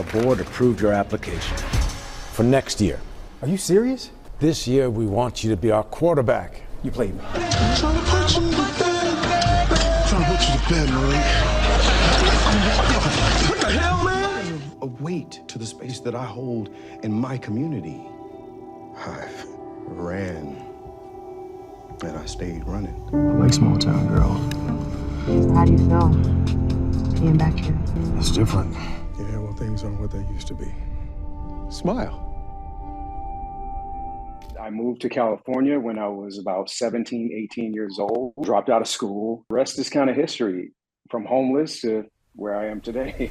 our board approved your application for next year. Are you serious? This year, we want you to be our quarterback. You played me. I'm trying to put you to bed. Trying to put you to bed, Malik. What the hell, man? A weight to the space that I hold in my community. I've ran, and I stayed running. I like small town girls. So how do you feel being back here? It's different. Yeah, well, things aren't what they used to be. Smile. I moved to California when I was about 17, 18 years old, dropped out of school. The rest is kind of history, from homeless to where I am today.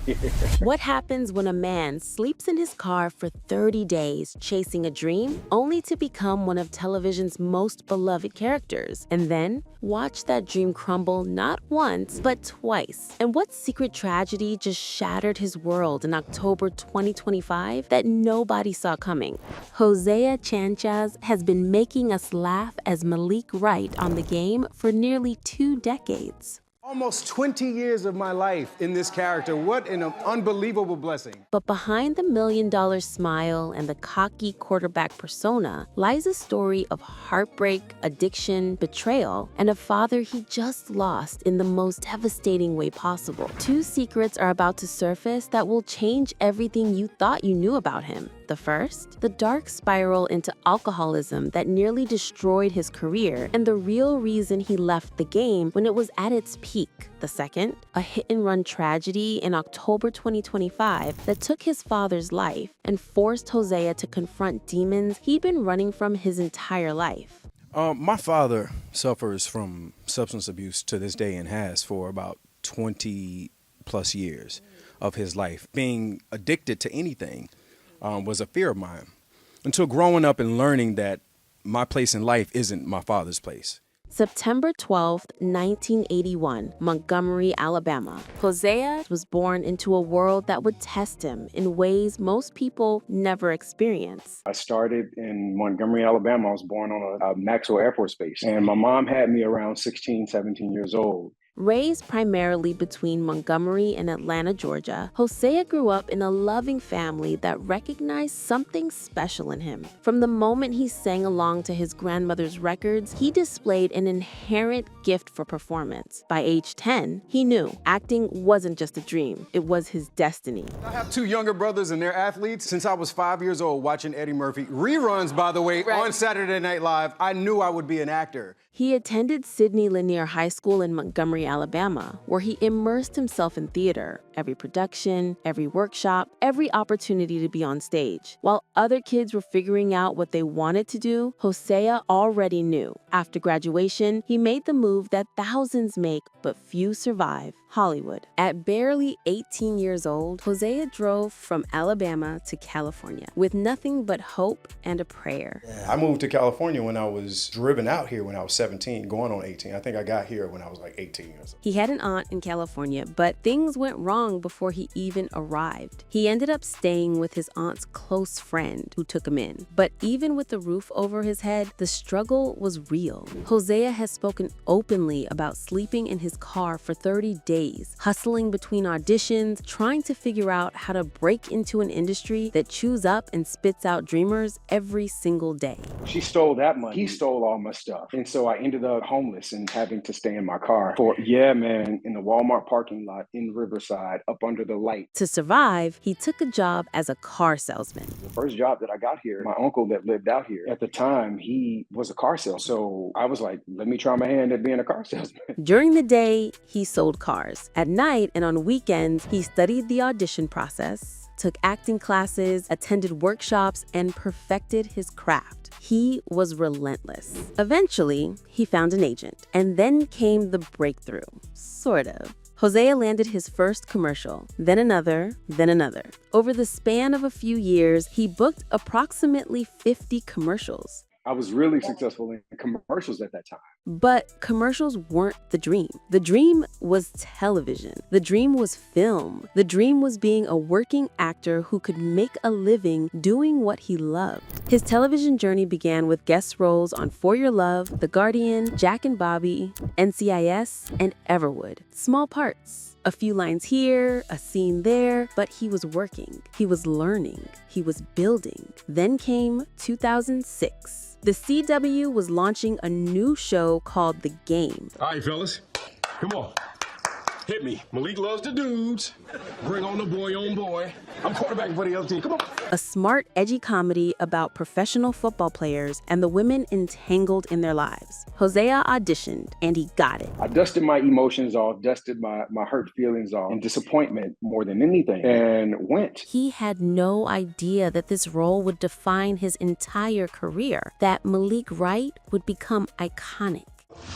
What happens when a man sleeps in his car for 30 days chasing a dream, only to become one of television's most beloved characters, and then watch that dream crumble not once, but twice? And what secret tragedy just shattered his world in October 2025 that nobody saw coming? Hosea Chanchez has been making us laugh as Malik Wright on the game for nearly 2 decades. Almost 20 years of my life in this character. What an unbelievable blessing. But behind the $1 million smile and the cocky quarterback persona lies a story of heartbreak, addiction, betrayal, and a father he just lost in the most devastating way possible. 2 secrets are about to surface that will change everything you thought you knew about him. The first, the dark spiral into alcoholism that nearly destroyed his career and the real reason he left the game when it was at its peak. The second, a hit-and-run tragedy in October 2025 that took his father's life and forced Hosea to confront demons he'd been running from his entire life. My father suffers from substance abuse to this day and has for about 20 plus years of his life. Being addicted to anything was a fear of mine until growing up and learning that my place in life isn't my father's place. September 12, 1981, Montgomery, Alabama. Hosea was born into a world that would test him in ways most people never experience. I started in Montgomery, Alabama. I was born on a Maxwell Air Force Base. And my mom had me around 16, 17 years old. Raised primarily between Montgomery and Atlanta, Georgia, Hosea grew up in a loving family that recognized something special in him. From the moment he sang along to his grandmother's records, he displayed an inherent gift for performance. By age 10, he knew acting wasn't just a dream, it was his destiny. I have 2 younger brothers and they're athletes. Since I was 5 years old watching Eddie Murphy, reruns, by the way, on Saturday Night Live, I knew I would be an actor. He attended Sidney Lanier High School in Montgomery, Alabama, where he immersed himself in theater, every production, every workshop, every opportunity to be on stage. While other kids were figuring out what they wanted to do, Hosea already knew. After graduation, he made the move that thousands make, but few survive: Hollywood. At barely 18 years old, Hosea drove from Alabama to California with nothing but hope and a prayer. I moved to California when I was driven out here when I was 17, going on 18. I think I got here when I was like 18 years old. He had an aunt in California, but things went wrong before he even arrived. He ended up staying with his aunt's close friend who took him in. But even with the roof over his head, the struggle was real. Hosea has spoken openly about sleeping in his car for 30 days, hustling between auditions, trying to figure out how to break into an industry that chews up and spits out dreamers every single day. She stole that money. He stole all my stuff. And so I ended up homeless and having to stay in my car for, in the Walmart parking lot in Riverside, up under the light. To survive, he took a job as a car salesman. The first job that I got here, my uncle that lived out here, at the time, he was a car salesman. So I was like, let me try my hand at being a car salesman. During the day, he sold cars. At night and on weekends, he studied the audition process, took acting classes, attended workshops, and perfected his craft. He was relentless. Eventually, he found an agent, and then came the breakthrough, sort of. Hosea landed his first commercial, then another, then another. Over the span of a few years, he booked approximately 50 commercials. I was really successful in commercials at that time. But commercials weren't the dream. The dream was television. The dream was film. The dream was being a working actor who could make a living doing what he loved. His television journey began with guest roles on For Your Love, The Guardian, Jack and Bobby, NCIS, and Everwood. Small parts, A few lines here, a scene there, but he was working, he was learning, he was building. Then came 2006. The CW was launching a new show called The Game. All right, fellas, come on. Hit me. Malik loves the dudes. Bring on the boy on boy. I'm quarterback for the other team. Come on. A smart, edgy comedy about professional football players and the women entangled in their lives. Hosea auditioned, and he got it. I dusted my emotions off, dusted my hurt feelings off, and disappointment more than anything, and went. He had no idea that this role would define his entire career, that Malik Wright would become iconic.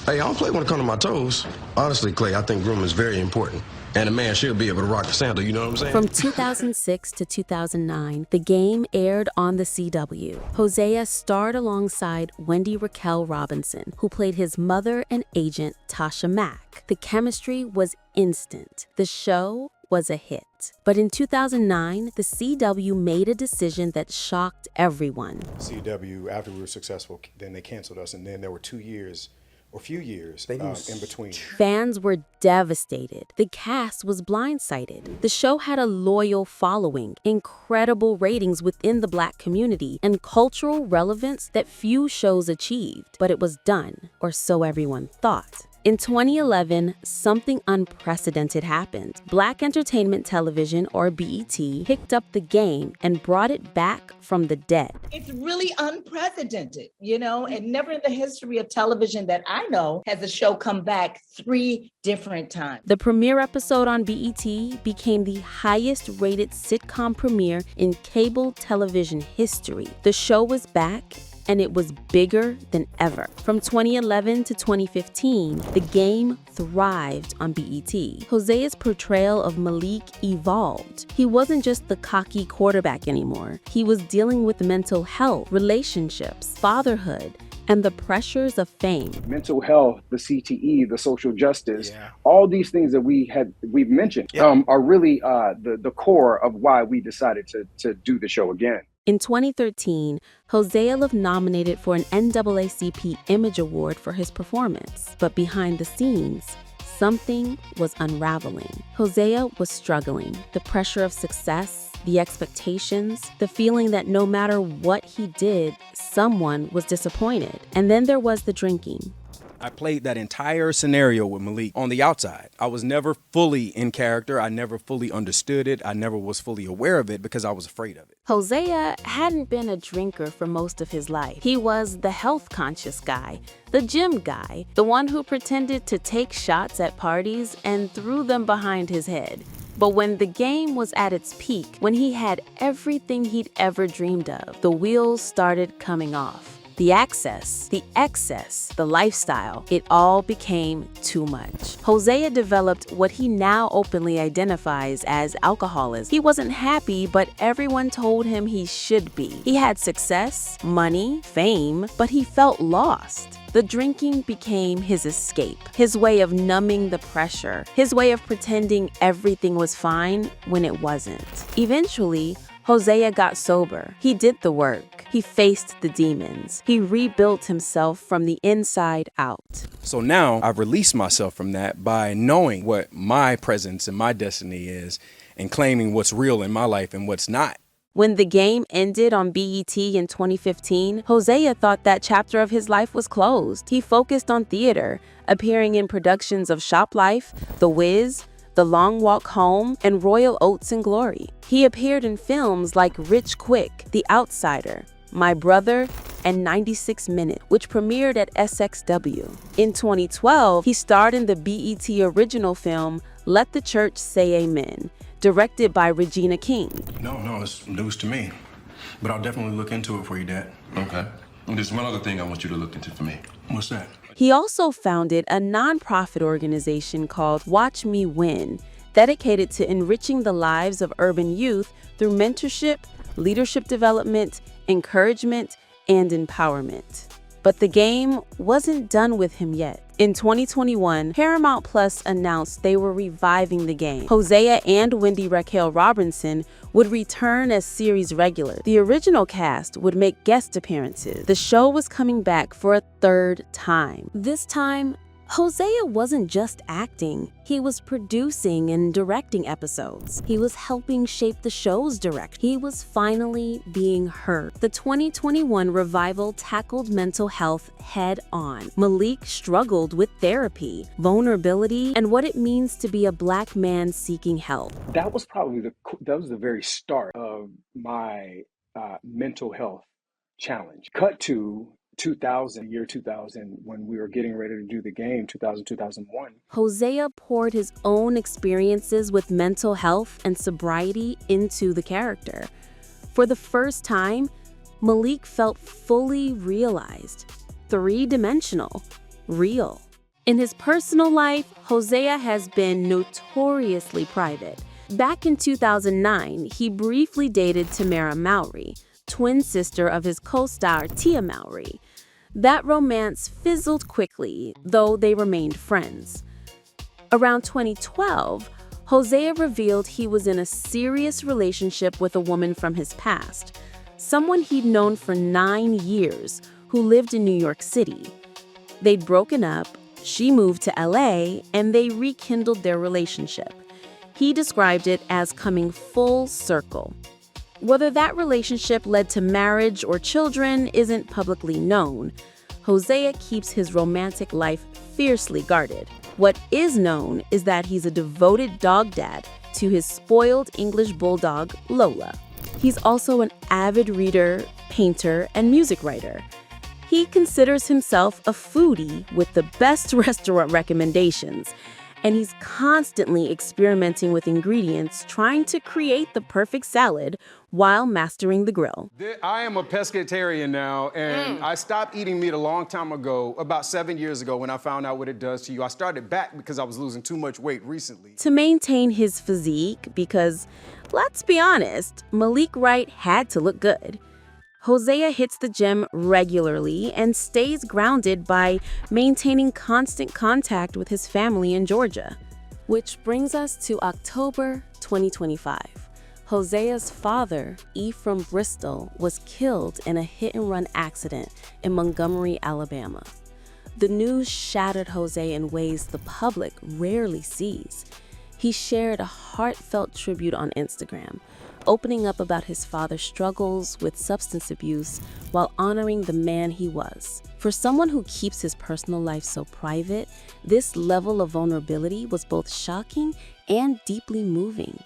Hey, I don't play when it comes to my toes. Honestly, Clay, I think grooming is very important. And a man should be able to rock the sandal, you know what I'm saying? From 2006 to 2009, The Game aired on the CW. Hosea starred alongside Wendy Raquel Robinson, who played his mother and agent, Tasha Mack. The chemistry was instant. The show was a hit. But in 2009, the CW made a decision that shocked everyone. CW, after we were successful, then they canceled us, and then there were 2 years or few years in between. Fans were devastated. The cast was blindsided. The show had a loyal following, incredible ratings within the Black community, and cultural relevance that few shows achieved. But it was done, or so everyone thought. In 2011, something unprecedented happened. Black Entertainment Television, or BET, picked up The Game and brought it back from the dead. It's really unprecedented, and never in the history of television that I know has a show come back 3 different times. The premiere episode on BET became the highest rated sitcom premiere in cable television history. The show was back, and it was bigger than ever. From 2011 to 2015, The Game thrived on BET. Hosea's portrayal of Malik evolved. He wasn't just the cocky quarterback anymore. He was dealing with mental health, relationships, fatherhood, and the pressures of fame. Mental health, the CTE, the social justice, all these things that we've mentioned are really the core of why we decided to do the show again. In 2013, Hosea was nominated for an NAACP Image Award for his performance. But behind the scenes, something was unraveling. Hosea was struggling. The pressure of success, the expectations, the feeling that no matter what he did, someone was disappointed. And then there was the drinking. I played that entire scenario with Malik on the outside. I was never fully in character. I never fully understood it. I never was fully aware of it because I was afraid of it. Hosea hadn't been a drinker for most of his life. He was the health-conscious guy, the gym guy, the one who pretended to take shots at parties and threw them behind his head. But when The Game was at its peak, when he had everything he'd ever dreamed of, the wheels started coming off. The access, the excess, the lifestyle, it all became too much. Hosea developed what he now openly identifies as alcoholism. He wasn't happy, but everyone told him he should be. He had success, money, fame, but he felt lost. The drinking became his escape, his way of numbing the pressure, his way of pretending everything was fine when it wasn't. Eventually, Hosea got sober. He did the work. He faced the demons. He rebuilt himself from the inside out. So now I've released myself from that by knowing what my presence and my destiny is and claiming what's real in my life and what's not. When The Game ended on BET in 2015, Hosea thought that chapter of his life was closed. He focused on theater, appearing in productions of Shop Life, The Wiz, The Long Walk Home, and Royal Oats and Glory. He appeared in films like Rich Quick, The Outsider, My Brother, and 96 Minutes, which premiered at SXW. In 2012, he starred in the BET original film Let the Church Say Amen, directed by Regina King. No, it's news to me. But I'll definitely look into it for you, Dad. Okay. And there's one other thing I want you to look into for me. What's that? He also founded a nonprofit organization called Watch Me Win, dedicated to enriching the lives of urban youth through mentorship, leadership development, encouragement, and empowerment. But The Game wasn't done with him yet. In 2021, Paramount Plus announced they were reviving The Game. Hosea and Wendy Raquel Robinson would return as series regulars. The original cast would make guest appearances. The show was coming back for a 3rd time. This time, Hosea wasn't just acting, he was producing and directing episodes. He was helping shape the show's direction. He was finally being heard. The 2021 revival tackled mental health head on. Malik struggled with therapy, vulnerability, and what it means to be a Black man seeking help. That was probably the very start of my mental health challenge. Cut to 2000, year 2000, when we were getting ready to do the game, 2001. Hosea poured his own experiences with mental health and sobriety into the character. For the first time, Malik felt fully realized, three-dimensional, real. In his personal life, Hosea has been notoriously private. Back in 2009, he briefly dated Tamara Mowry, twin sister of his co-star Tia Mowry. That romance fizzled quickly, though they remained friends. Around 2012, Hosea revealed he was in a serious relationship with a woman from his past, someone he'd known for 9 years who lived in New York City. They'd broken up, she moved to LA, and they rekindled their relationship. He described it as coming full circle. Whether that relationship led to marriage or children isn't publicly known. Hosea keeps his romantic life fiercely guarded. What is known is that he's a devoted dog dad to his spoiled English bulldog, Lola. He's also an avid reader, painter, and music writer. He considers himself a foodie with the best restaurant recommendations, and he's constantly experimenting with ingredients, trying to create the perfect salad while mastering the grill. I am a pescatarian now, and I stopped eating meat a long time ago, about 7 years ago, when I found out what it does to you. I started back because I was losing too much weight recently. To maintain his physique, because, let's be honest, Malik Wright had to look good. Hosea hits the gym regularly and stays grounded by maintaining constant contact with his family in Georgia. Which brings us to October 2025. Hosea's father, Ephraim Bristol, was killed in a hit-and-run accident in Montgomery, Alabama. The news shattered Hosea in ways the public rarely sees. He shared a heartfelt tribute on Instagram, opening up about his father's struggles with substance abuse while honoring the man he was. For someone who keeps his personal life so private, this level of vulnerability was both shocking and deeply moving.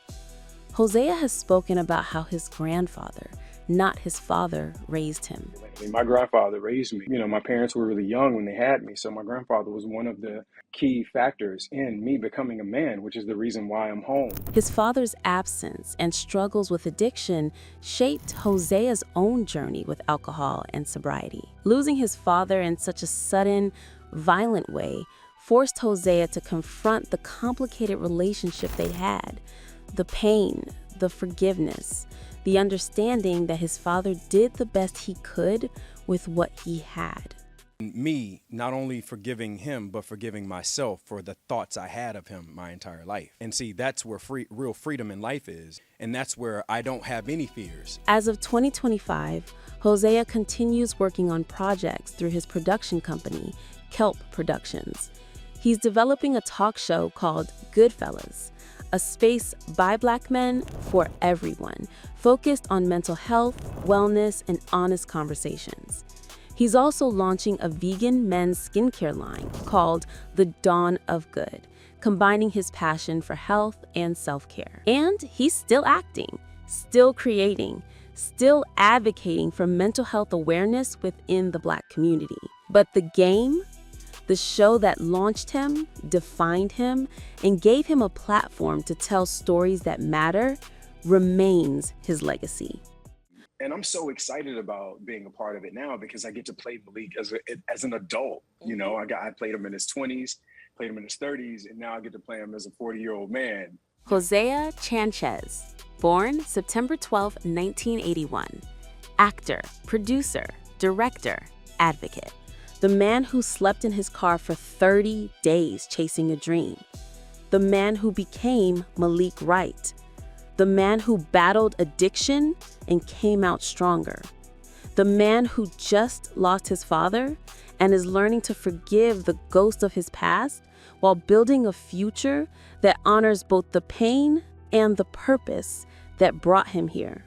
Hosea has spoken about how his grandfather, not his father, raised him. My grandfather raised me. My parents were really young when they had me, so my grandfather was one of the key factors in me becoming a man, which is the reason why I'm home. His father's absence and struggles with addiction shaped Hosea's own journey with alcohol and sobriety. Losing his father in such a sudden, violent way forced Hosea to confront the complicated relationship they had, the pain, the forgiveness, the understanding that his father did the best he could with what he had. Me not only forgiving him, but forgiving myself for the thoughts I had of him my entire life. And see, that's where real freedom in life is. And that's where I don't have any fears. As of 2025, Hosea continues working on projects through his production company, Kelp Productions. He's developing a talk show called Goodfellas, a space by Black men for everyone, focused on mental health, wellness, and honest conversations. He's also launching a vegan men's skincare line called The Dawn of Good, combining his passion for health and self-care. And he's still acting, still creating, still advocating for mental health awareness within the Black community. But the game, the show that launched him, defined him, and gave him a platform to tell stories that matter, remains his legacy. And I'm so excited about being a part of it now because I get to play Malik as an adult. I played him in his 20s, played him in his 30s, and now I get to play him as a 40-year-old man. Hosea Chanchez, born September 12, 1981. Actor, producer, director, advocate. The man who slept in his car for 30 days chasing a dream. The man who became Malik Wright. The man who battled addiction and came out stronger. The man who just lost his father and is learning to forgive the ghost of his past while building a future that honors both the pain and the purpose that brought him here.